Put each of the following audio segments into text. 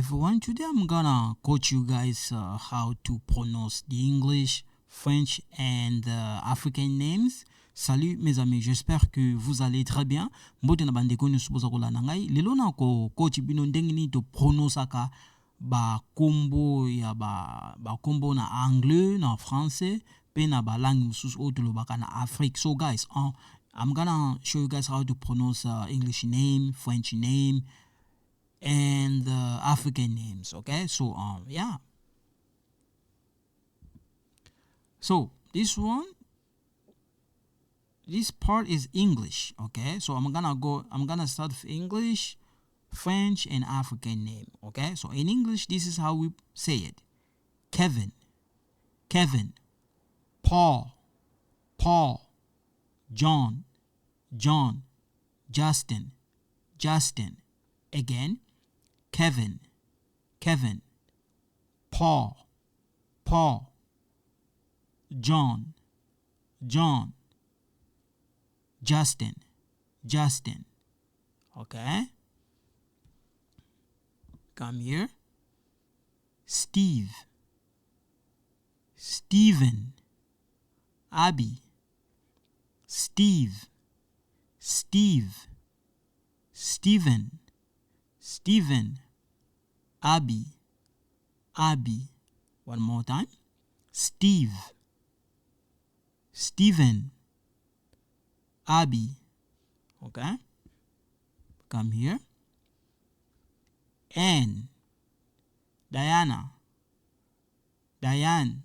everyone. Today I'm gonna coach you guys how to pronounce the English, French and African names. Salut mes amis, j'espère que vous allez très bien. Mbote na bandeko ni supoza kolanda ngai. Lelo na ko coach bino ndenge ni to pronounce ka ba combo ya ba combo na anglais, na français, pe na ba langue mususu oyo tolobaka na Afrique. So guys, I'm gonna show you guys how to pronounce English name, French name, and African names. Okay, so yeah. So this part is English. Okay, so I'm gonna start with English, French, and African name. Okay, so in English, this is how we say it: Kevin, Kevin, Paul, Paul, John, John, Justin, Justin. Again, Kevin, Kevin, Paul, Paul, John, John, Justin, Justin. Okay? Come here. Steve, Stephen, Abby, Steve, Steve, Stephen, Stephen, Abby, Abby. One more time. Steve, Stephen, Abby. Okay? Come here. Anne, Diana, Diane.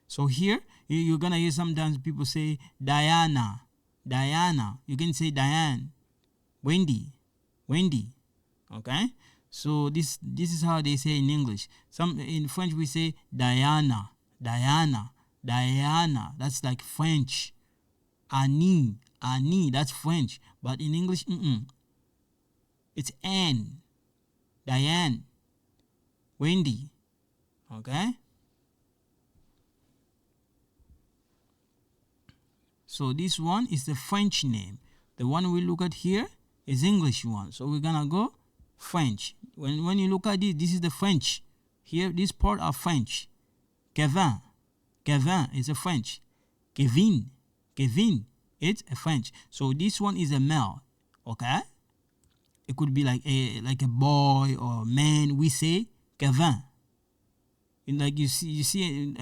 So here, you're going to hear sometimes people say Diana, Diana. You can say Diane. Wendy, Wendy. Okay? So this is how they say in English. In French we say Diana, Diana, Diana. That's like French. Annie, Annie. That's French. But in English, it's Anne, Diane, Wendy. Okay? So this one is the French name. The one we look at here is English one. So we're gonna go French. When you look at it, this is the French. Here, this part are French. Kevin, Kevin is a French. Kevin, Kevin, it's a French. So this one is a male. Okay? It could be like a boy or a man. We say Kevin. And like you see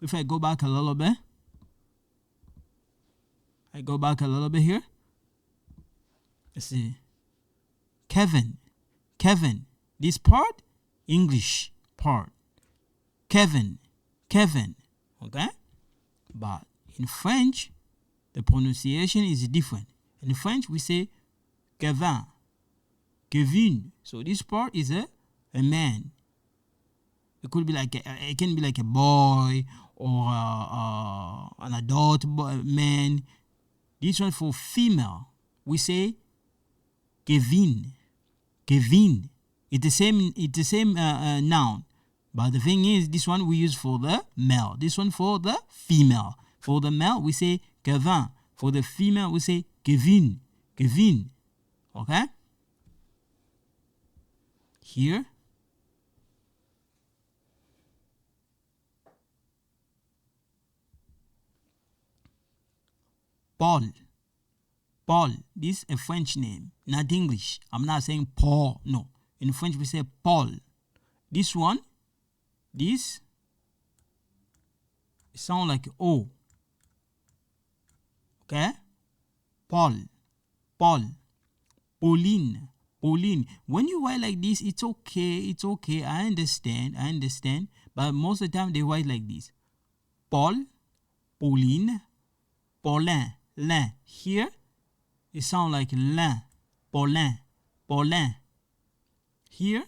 if I go back a little bit. I go back a little bit here. Let's see. Kevin, Kevin. This part, English part. Kevin, Kevin. Okay? But in French, the pronunciation is different. In French, we say Kevin, Kevin. So this part is a man. It could be it can be like a boy or an adult man. This one for female, we say Kevin, Kevin. It's the same noun, but the thing is, this one we use for the male. This one for the female. For the male, we say Kevin. For the female, we say Kevin, Kevin. Okay. Here. Paul, Paul. This is a French name, not English. I'm not saying Paul. No. In French, we say Paul. This one, this, it sounds like O. Okay? Paul, Paul. Pauline, Pauline. When you write like this, it's okay. It's okay. I understand. But most of the time, they write like this. Paul, Pauline, Paulin. Lin. Here, it sounds like lin, Paulin, Paulin. Here,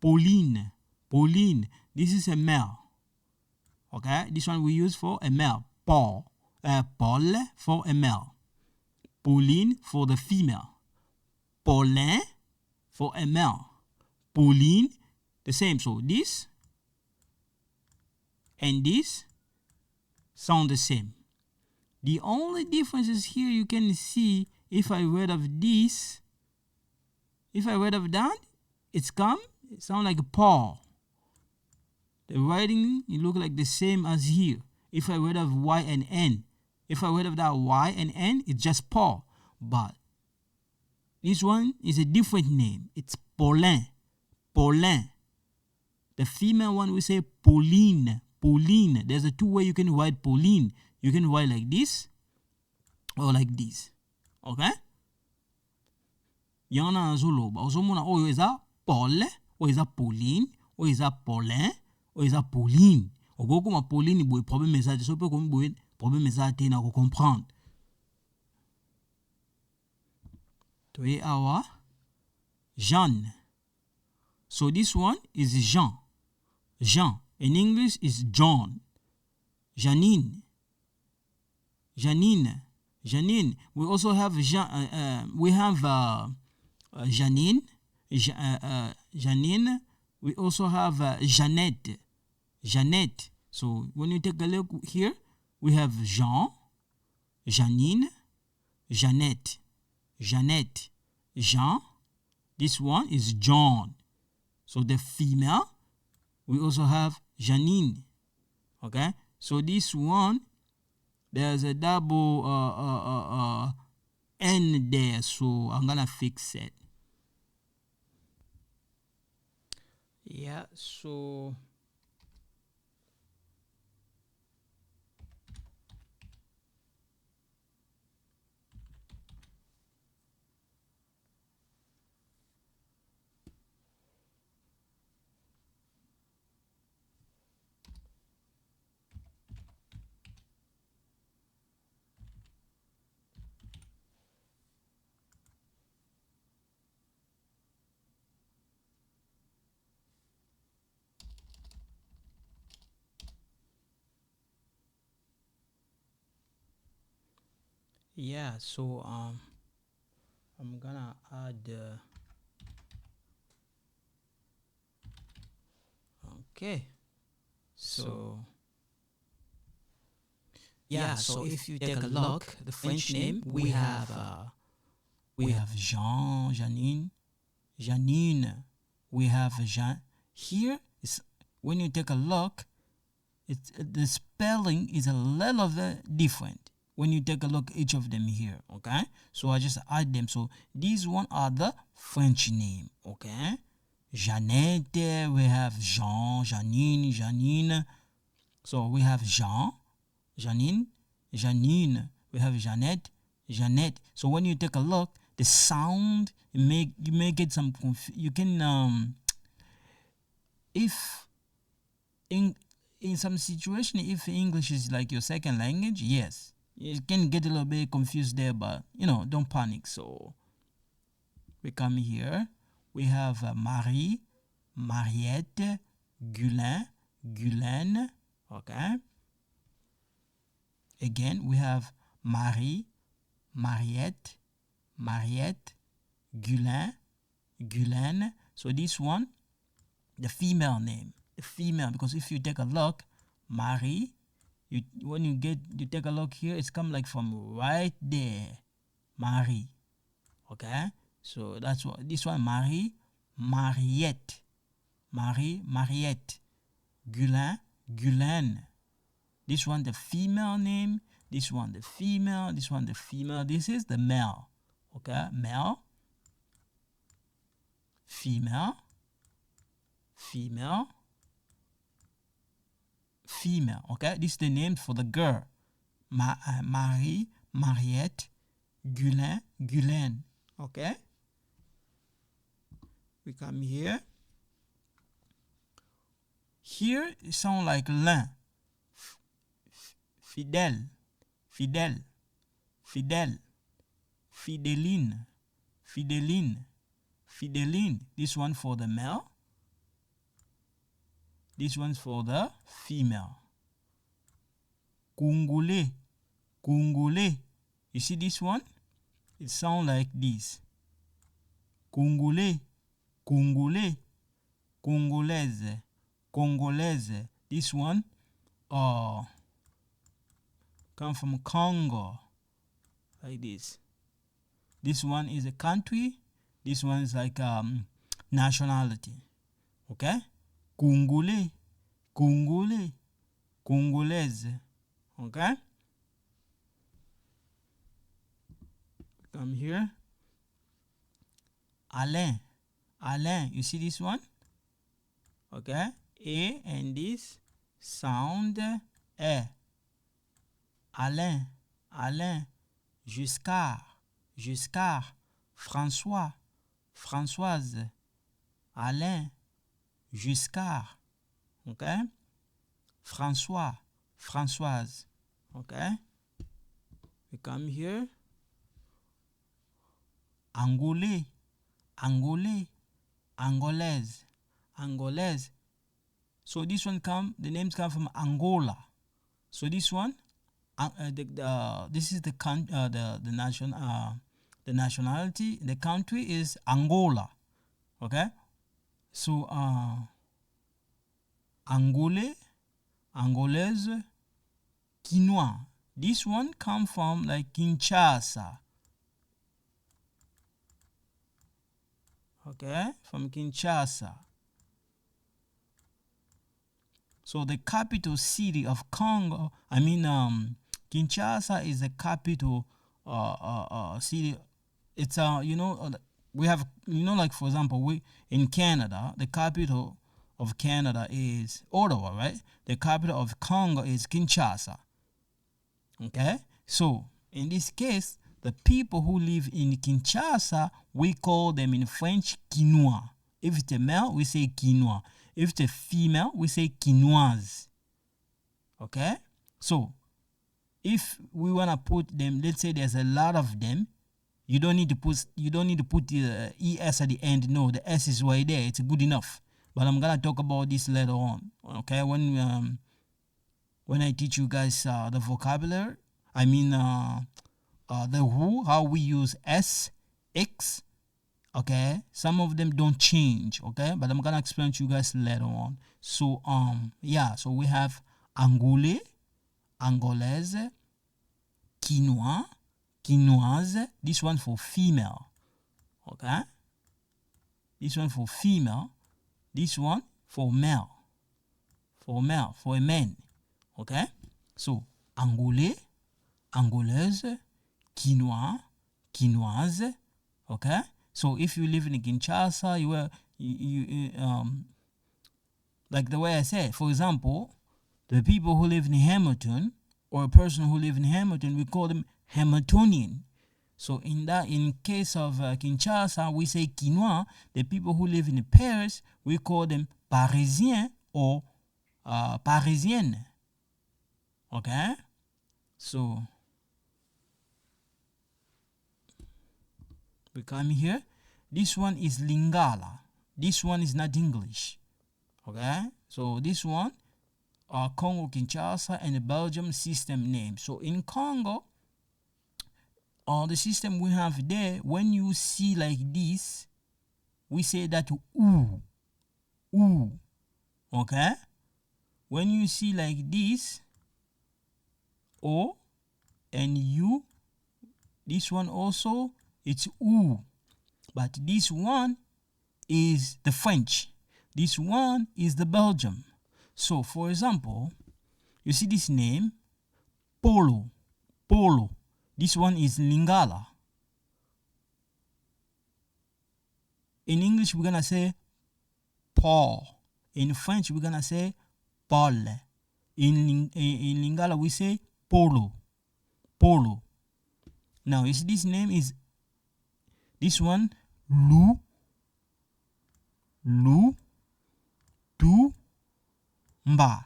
Pauline, Pauline. This is a male. Okay, this one we use for a male. Paul, Paul for a male. Pauline for the female. Paulin for a male. Pauline, the same. So this and this sound the same. The only difference is here you can see if I read of this, if I read of that, it's come It sounds like Paul. The writing, it look like the same as here. If I read of Y and N, if I read of that Y and N, it's just Paul. But this one is a different name. It's Paulin. Paulin. The female one we say Pauline. Pauline. There's a two way you can write Pauline. You can write like this or like this. Okay? Yana zoloba. Ozomona oyo eza Paul, oyo eza Pauline, oyo eza Paulin, oyo eza Pauline. Ogoko ma Pauline boy problème message so pe comme boy problème message te na ko comprendre. To ye awa Jean. So this one is Jean. Jean. In English is John. Janine. Janine. Janine. We also have Janine. Janine. We also have Jeannette. Jeannette. So when you take a look here, we have Jean, Janine, Jeannette. Jeannette. Jean. This one is John. So the female, we also have Janine. Okay? So this one, there's a double N there, so I'm gonna fix it. Yeah, so yeah, so I'm gonna add okay, so yeah, so if you take a look, the French name we have Jean, Janine, Janine. We have Jean. Here is when you take a look, the spelling is a little bit different when you take a look each of them here. Okay, so I just add them. So these one are the French name. Okay, Jeannette. We have Jean, Janine, Janine. So we have Jean, Janine, Janine. We have Jeannette, Jeannette. So when you take a look, the sound you may get some you can if in some situation if English is like your second language, yes, you can get a little bit confused there, but don't panic. So we come here, we have Marie, Mariette, Gulin, Gulaine. Okay, again we have Marie, Mariette, Mariette, Gulin, Gulaine. So this one, the female name, the female, because if you take a look, Marie, when you take a look here, it's come like from right there, Marie. Okay, so that's what this one, Marie, Mariette, Marie, Mariette, Gulin, Gulaine. This one the female name, this one the female, this one the female. This is the male. Okay, male, female, female, female. Okay, this is the name for the girl. Marie, Mariette, Gulin, Gulaine. Okay, we come here. Here it sounds like l'un. Fidèle, fidèle, fidèle, Fideline, Fideline, Fideline. This one for the male. This one's for the female. Congolais, Congolais. You see this one? It sounds like this. Congolais, Congolais, Congolaise, Congolaise. This one, come from Congo, like this. This one is a country. This one is like nationality. Okay? Congolais, Congolais, Congolaise. Okay? Come here. Alain, Alain. You see this one? Okay? A and this sound E. Alain, Alain. Giscard, Giscard. François, Françoise. Alain, Giscard. Okay? François, Françoise. Okay? We come here. Angolais, Angolais, Angolaise, Angolaise. So this one the names come from Angola. So this one, this is the nationality. The country is Angola. Okay. So Angolais, Angolaise, Quinois. This one come from like Kinshasa. Okay, from Kinshasa. So the capital city of Congo, Kinshasa is the capital city. It's we have, like for example, we in Canada, the capital of Canada is Ottawa, right? The capital of Congo is Kinshasa. Okay, so in this case, the people who live in Kinshasa, we call them in French Quinois. If it's a male, we say Quinois. If it's a female, we say Quinoise. Okay? So, if we want to put them, let's say there's a lot of them, you don't need to put the ES at the end. No, the S is right there. It's good enough. But I'm going to talk about this later on. Okay? When I teach you guys the vocabulary, the who, how we use S, X, okay? Some of them don't change, okay? But I'm gonna explain to you guys later on. So, so we have Angolais, Angolaise, Quinois, Quinoise. This one for female, okay? This one for female. This one for male. For a man, okay? So, Angolais, Angolaise, Quinois, Quinoise, okay? So if you live in Kinshasa, like the way I said, for example, the people who live in Hamilton, or a person who live in Hamilton, we call them Hamiltonian. So in case of Kinshasa, we say Quinois. The people who live in Paris, we call them Parisiens or Parisienne. Okay? So we come here. This one is Lingala. This one is not English. Okay? So this one are Congo Kinshasa and the Belgium system name. So in Congo, the system we have there, when you see like this, we say that ooh. Ooh. Okay? When you see like this, O and U, this one also, it's ooh. But this one is the French. This one is the Belgium. So, for example, you see this name, Polo. Polo. This one is Lingala. In English, we're going to say Paul. In French, we're going to say Paul. In Lingala, we say Polo. Polo. Now, you see this name is, this one, Lou. Lu, Tu, Mba.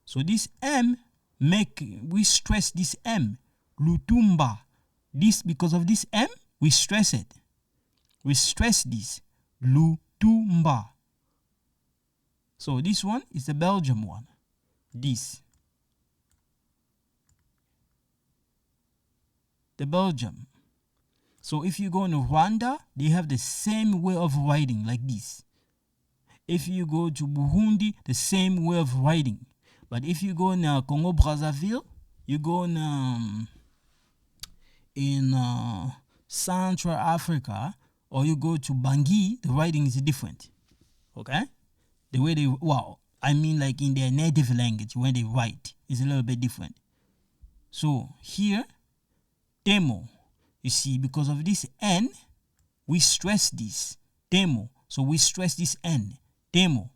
So this M, we stress this M. Lutumba. This, because of this M, we stress it. We stress this. Lutumba. So this one is the Belgium one. This. The Belgium. So if you go in Rwanda, they have the same way of writing like this. If you go to Burundi, the same way of writing. But if you go in Congo Brazzaville, you go in Central Africa, or you go to Bangui, the writing is different. Okay? the way they, well, I mean like in their native language when they write is a little bit different. So here, demo, you see, because of this N, we stress this, demo. So we stress this N, demo.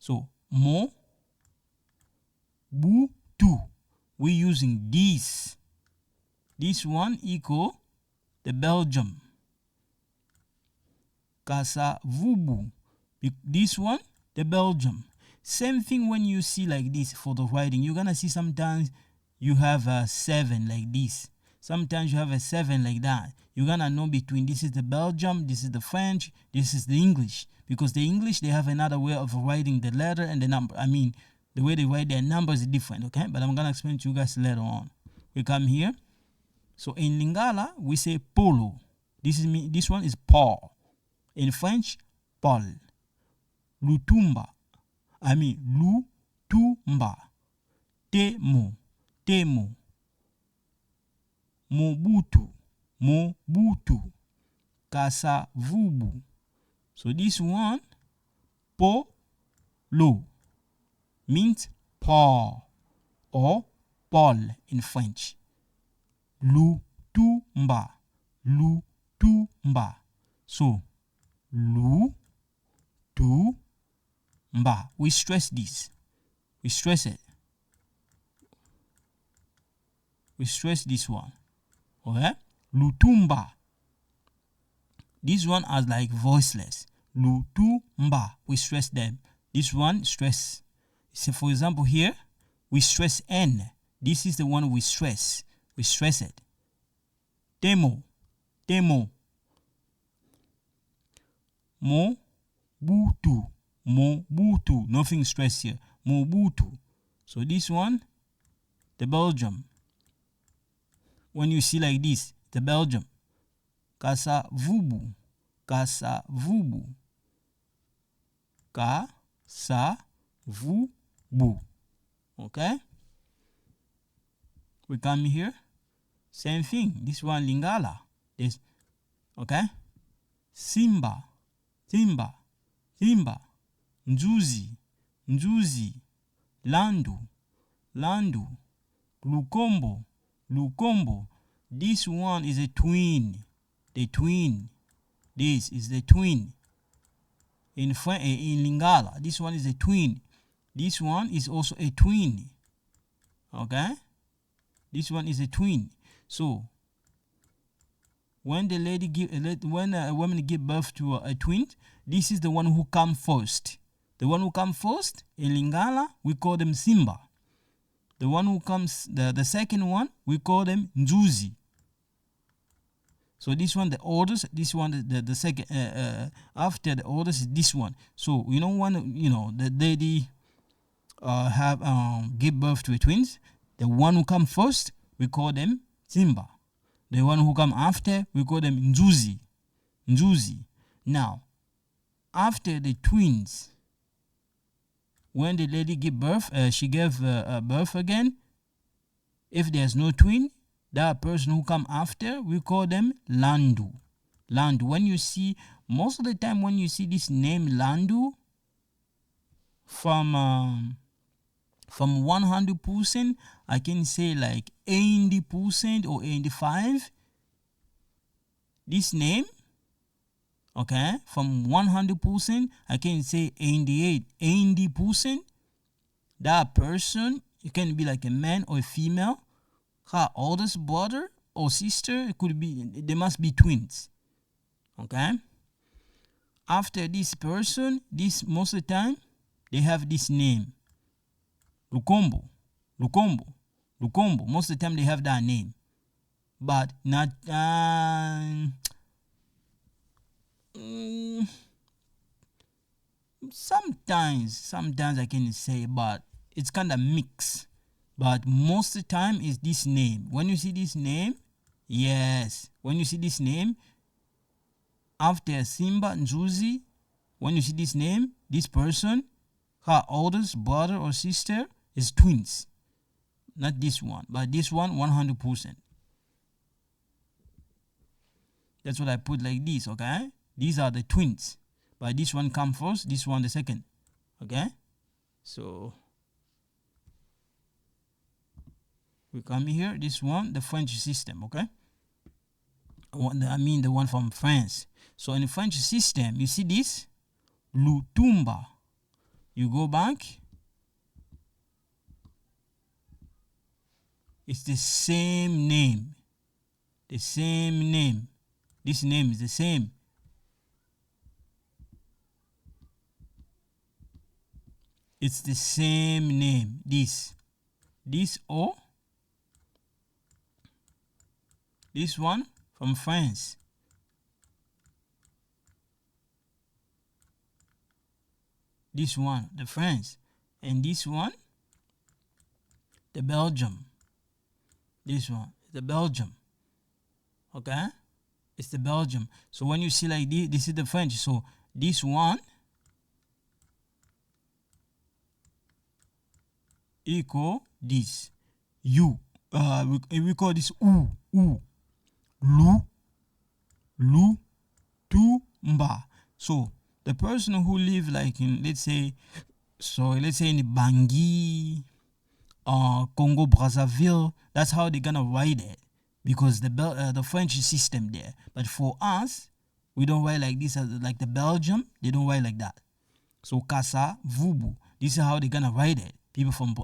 So mo, bu, tu. We're using this. This one equal the Belgium. Casa vubu. This one, the Belgium. Same thing when you see like this for the writing. You're gonna see sometimes you have a 7 like this. Sometimes you have a 7 like that. You're gonna know between this is the Belgium, this is the French, this is the English. Because the English, they have another way of writing the letter and the number. I mean, the way they write their numbers is different, okay? But I'm gonna explain to you guys later on. We come here. So in Lingala, we say polo. This one is Paul. In French, Paul. Lutumba. Lutumba. Temo. Temo. Mobutu. Mobutu. Kasavubu. So this one, polo, means Paul or Paul in French. Lutumba. Lutumba. So Lu, tu, mba. We stress this. We stress it. We stress this one. Okay? Lutumba. This one is like voiceless. Lutumba. We stress them. This one stress. So for example here, we stress N. This is the one we stress. We stress it. Demo. Demo. Mobutu. Mobutu. Nothing stress here. Mobutu. So this one, the Belgium. When you see like this, the Belgium. Kasavubu. Kasavubu. Kasavubu. Okay? We come here. Same thing. This one, Lingala. This. Okay? Simba. Simba, Simba, Nzuzi, Nzuzi, Landu, Landu, Lukombo, Lukombo. This one is a twin. The twin. This is the twin. In Lingala, this one is a twin. This one is also a twin. Okay? This one is a twin. So when the when a woman give birth to a twin, this is the one who come first. The one who come first in Lingala, we call them Simba. The one who comes, the second one, we call them Nzuzi. So this one, the oldest. This one, the second. After the oldest is this one. So you know when the lady have give birth to a twins, the one who come first, we call them Simba. The one who come after, we call them Nzuzi. Nzuzi. Now, after the twins, when the lady give birth, she gave birth again. If there's no twin, that person who come after, we call them Landu. Landu. When you see, most of the time when you see this name Landu, from 100%, I can say like 80% or 85%. This name, okay, from 100%, I can say 80%. That person, it can be like a man or a female. Her oldest brother or sister, it could be, they must be twins. Okay? After this person, this most of the time, they have this name. Lukombo. Lukombo. Lukombo. Most of the time they have that name. But not sometimes I can say, but it's kind of mixed. But most of the time is this name. When you see this name, yes. When you see this name, after Simba Nzuzi, when you see this name, this person, her oldest brother or sister is twins. Not this one, but this one 100%. That's what I put like this, okay? These are the twins. But this one come first, this one the second. Okay, so we come here. This one, the French system. Okay, I mean the one from France. So in the French system, you see this Lutumba. You go back. It's the same name. The same name. This name is the same. It's the same name. This O. This one from France. This one, the France. And this one, the Belgium. This one, the Belgium. Okay? It's the Belgium. So when you see like this is the French. So this one equal this. U. We call this U. U. Lu. Tumba. So the person who live like in, let's say in Bangui, Congo Brazzaville, that's how they're gonna write it, because the French system there. But for us, we don't write like this. Like the Belgium, they don't write like that. So Kasa, Vubu, this is how they're gonna write it. People from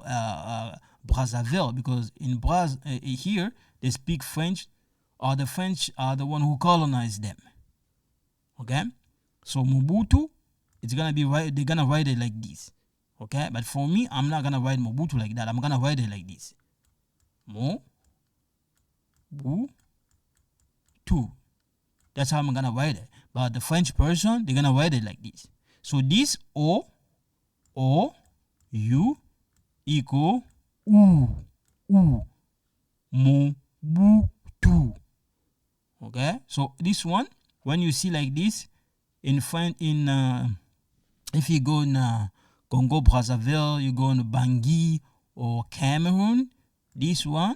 Brazzaville, because in here they speak French, or the French are the one who colonized them. Okay, so Mobutu, it's gonna be right. They're gonna write it like this. Okay, but for me, I'm not gonna write Mobutu like that. I'm gonna write it like this. Mo-bu-tu. That's how I'm gonna write it. But the French person, they're gonna write it like this. So this O, U equal U. Mo-bu-tu. Okay, so this one, when you see like this, if you go in Congo Brazzaville, you go in Bangui or Cameroon, this one,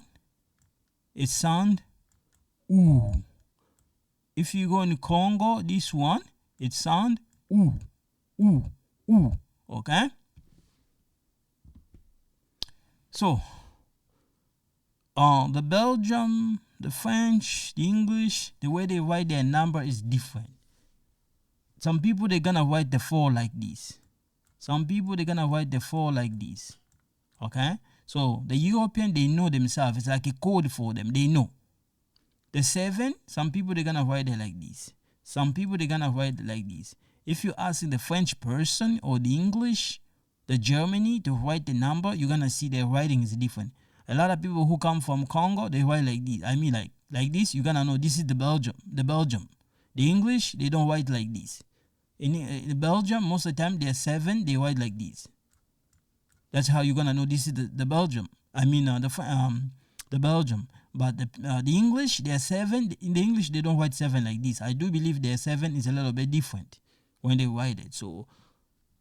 it sound oo. If you go in Congo, this one, it sound oo. Okay? So, the Belgium, the French, the English, the way they write their number is different. Some people, they're gonna write the 4 like this. Some people, they're gonna write the 4 like this. Okay? So the European, they know themselves. It's like a code for them. They know. The 7, some people, they're gonna write it like this. Some people, they're gonna write it like this. If you ask the French person or the English, the Germany to write the number, you're gonna see their writing is different. A lot of people who come from Congo, they write like this. I mean like this, you're gonna know this is the Belgium. The English, they don't write like this. In Belgium, most of the time, they're 7, they write like this. That's how you're gonna know this is the Belgium. I mean the Belgium. But the English, they're 7. In the English, they don't write 7 like this. I do believe their 7 is a little bit different when they write it. So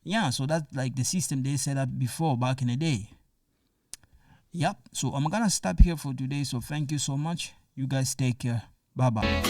yeah, so that's like the system they set up before, back in the day. Yep. So I'm gonna stop here for today. So thank you so much. You guys take care. Bye bye.